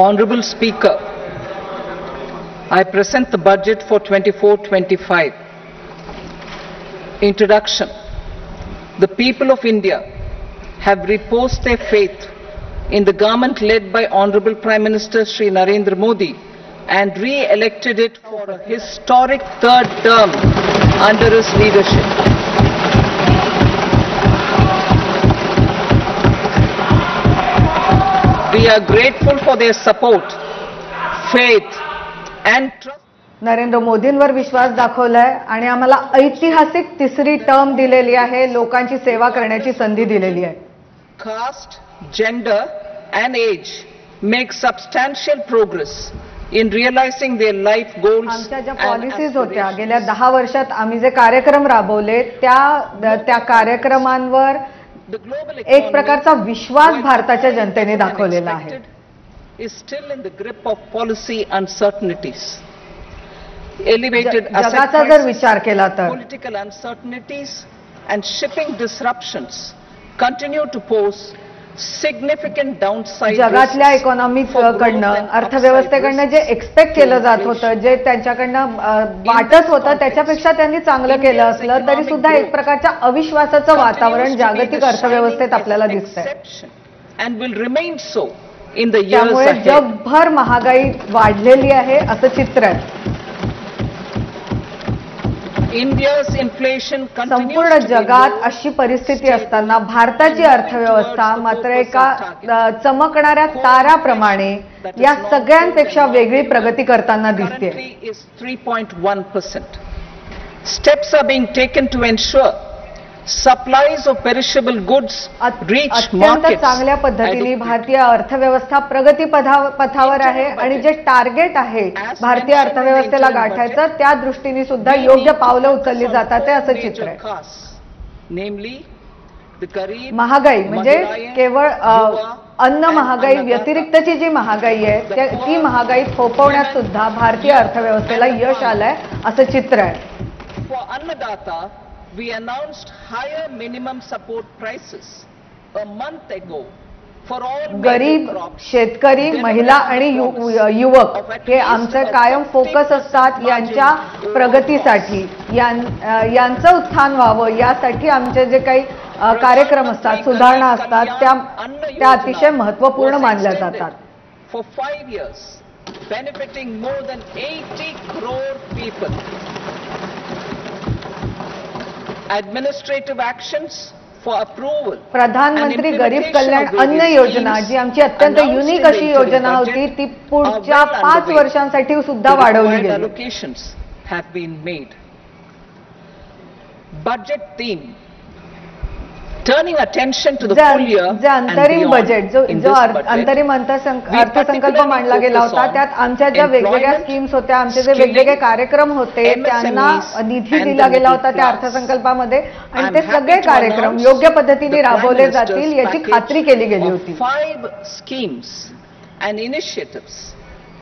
Honorable Speaker, I present the budget for 24-25. Introduction. The people of India have reposed their faith in the government led by Honorable Prime Minister Shri Narendra Modi and re-elected it for a historic third term under his leadership. We are grateful for their support, faith and trust. Narendra मोदींवर विश्वास दाखवलाय आणि आम्हाला ऐतिहासिक तिसरी term दिलेली आहे, लोकांची सेवा करण्याची संधी दिलेली आहे. Caste, gender and age make substantial progress in realizing their life goals. आमच्या ज्या पॉलिसीज होत्या गेल्या 10 वर्षात आम्ही जे कार्यक्रम राबवले त्या कार्यक्रमांवर एक प्रकारचा विश्वास भारताच्या जनतेने दाखवलेला आहे. Is still in the grip of policy uncertainties. Elevated जगाचा जर विचार केला तर political uncertainties and shipping disruptions continue to pose significant downside. जगातल्या इकॉनॉमिक कडनं अर्थव्यवस्थेकडनं जे एक्सपेक्ट केलं जात होतं, जे त्यांच्याकडनं वाटत होतं त्याच्यापेक्षा त्यांनी चांगलं केलं असलं तरी सुद्धा एक प्रकारच्या अविश्वासाचं वातावरण जागतिक अर्थव्यवस्थेत आपल्याला दिसतंय. And will remain so in the years त्यामुळे ahead. जगभर महागाई वाढलेली आहे असं चित्र आहे. India's inflation संपूर्ण जगात अशी परिस्थिती असताना भारताची अर्थव्यवस्था मात्र एका चमकणाऱ्या ताऱ्याप्रमाणे या सगळ्यांपेक्षा वेगळी प्रगती करताना दिसते. 3.1%. Steps are being taken to ensure supplies of perishable goods reach अत्यंत markets. चांगल्या पद्धतीने भारतीय अर्थव्यवस्था प्रगती पथावर आहे आणि जे टार्गेट आहे भारतीय अर्थव्यवस्थेला गाठायचं त्या दृष्टीने सुद्धा योग्य पावलं उचलली जातात असं चित्र आहे. महागाई म्हणजे केवळ अन्न महागाई व्यतिरिक्तची जी महागाई आहे ती महागाई थोपवण्यात सुद्धा भारतीय अर्थव्यवस्थेला यश आलंय असं चित्र आहे. For Annadata, we announced higher minimum support prices a month ago for all गरीब, शेतकरी, महिला आणि युवक हे आमचे कायम फोकस असतात. यांच्या प्रगतीसाठी यांचं उत्थान व्हावं यासाठी आमचे जे काही कार्यक्रम असतात, सुधारणा असतात त्या अतिशय महत्त्वपूर्ण मानल्या जातात. For 5 years, benefiting more than 80 crore people. Administrative actions for approval. प्रधानमंत्री गरीब कल्याण अन्न योजना जी आमची अत्यंत युनिक अशी योजना होती ती पुढच्या 5 वर्षांसाठी सुद्धा वाढवली गेली. Allocations have been made. Budget theme. Turning attention to the full year जे अंतरिम बजेट जो अंतरिम अर्थसंकल्प मांडला गेला होता त्यात आमच्या ज्या वेगवेगळ्या स्कीम्स होत्या, आमचे जे वेगवेगळे कार्यक्रम होते त्यांना निधी दिला गेला होता त्या अर्थसंकल्पामध्ये आणि ते सगळे कार्यक्रम योग्य पद्धतीने राबवले जातील याची खात्री केली गेली होती. 5 schemes and initiatives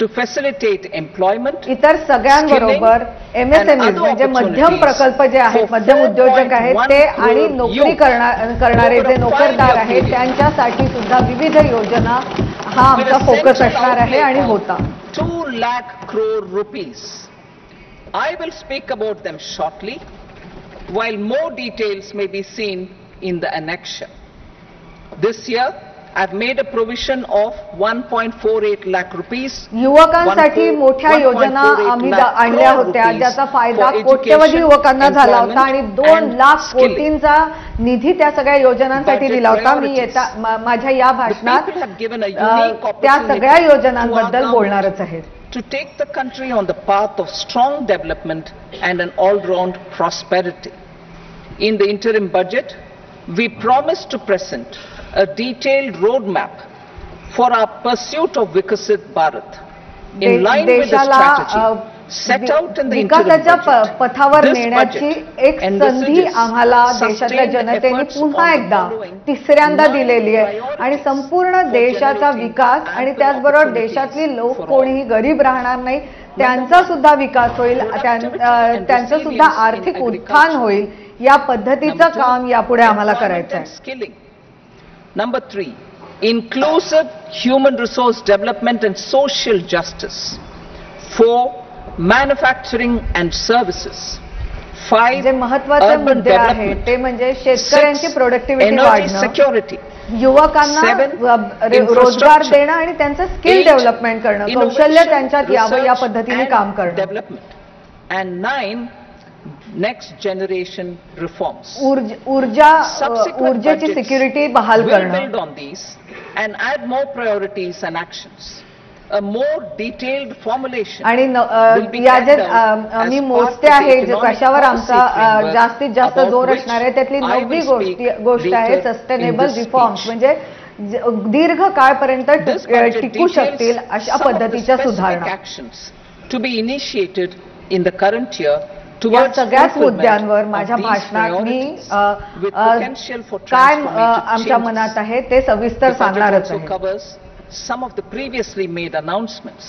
to facilitate employment. इतर सगळ्यांबरोबर MSME म्हणजे मध्यम प्रकल्प जे आहेत, मध्यम उद्योजक आहेत ते आणि नोकरी करणारे जे नोकरदार आहेत त्यांच्यासाठी सुद्धा विविध योजना हा आमचा फोकस असणार आहे आणि होता. 2 lakh crore rupees. I will speak about them shortly, while more details may be seen in the annexure. This year, I've made a provision of 1.48 lakh rupees. युवकांसाठी मोठ्या योजना आम्ही आणल्या होत्या ज्याचा फायदा कोट्यवधी युवकांना झाला होता आणि 2 लाख कोटींचा निधी त्या सगळ्या योजनांसाठी दिला होता. मी माझ्या या भाषणात त्या सगळ्या योजनांबद्दल बोलणारच आहे. To take the country on the path of strong development and an all-round prosperity. In the interim budget, we promise to present a detailed roadmap for our pursuit of Vikasit Bharat. In line with the strategy set out in the interim budget, पथावर नेण्याची एक संधी आम्हाला देशातल्या जनतेने पुन्हा एकदा तिसऱ्यांदा दिलेली आहे आणि संपूर्ण देशाचा विकास आणि त्याचबरोबर देशातली लोक कोणीही गरीब राहणार नाही, त्यांचा सुद्धा विकास होईल, त्यांचं सुद्धा आर्थिक उत्थान होईल या पद्धतीचं काम यापुढे आम्हाला करायचं आहे. Number 3, inclusive human resource development and social justice. 4. Manufacturing and services. 5. जे महत्त्वाचे मुद्दे आहेत ते म्हणजे शेतकऱ्यांची प्रोडक्टिव्हिटी वाढणं, security. युवकांना रोजगार देणं आणि त्यांचं स्किल डेव्हलपमेंट करणं, कौशल्य त्यांच्यात यावं या पद्धतीने काम करणं. And 9. Next generation reforms. ऊर्जेची सिक्युरिटी बहाल करणं. Build on these and add more priorities and actions. A more detailed formulation. आणि या जे मी मोजते आहे जे कशावर आमचा जास्तीत जास्त जोर असणार आहे त्यातली 9वी गोष्ट आहे सस्टेनेबल रिफॉर्म्स, म्हणजे दीर्घ काळपर्यंत टिकू शकतील अशा पद्धतीच्या सुधारणा. To be initiated in the current year. या सगळ्याच मुद्द्यांवर माझ्या भाषणात मी काय आमच्या मनात आहे ते सविस्तर सांगणारच आहे. Some of the previously made announcements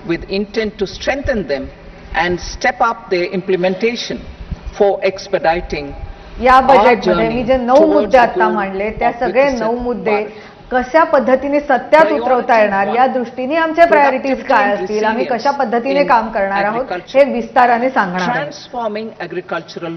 with intent to strengthen them and step up their implementation for expediting. या बजेटमध्ये मी जे 9 मुद्दे आता मांडले त्या सगळे 9 मुद्दे कशा पद्धतीने सत्यात उतरवता येणार या दृष्टीने आमचे प्रायोरिटीज काय असतील, आम्ही कशा पद्धतीने काम करणार आहोत हे विस्ताराने सांगणार. Transforming agricultural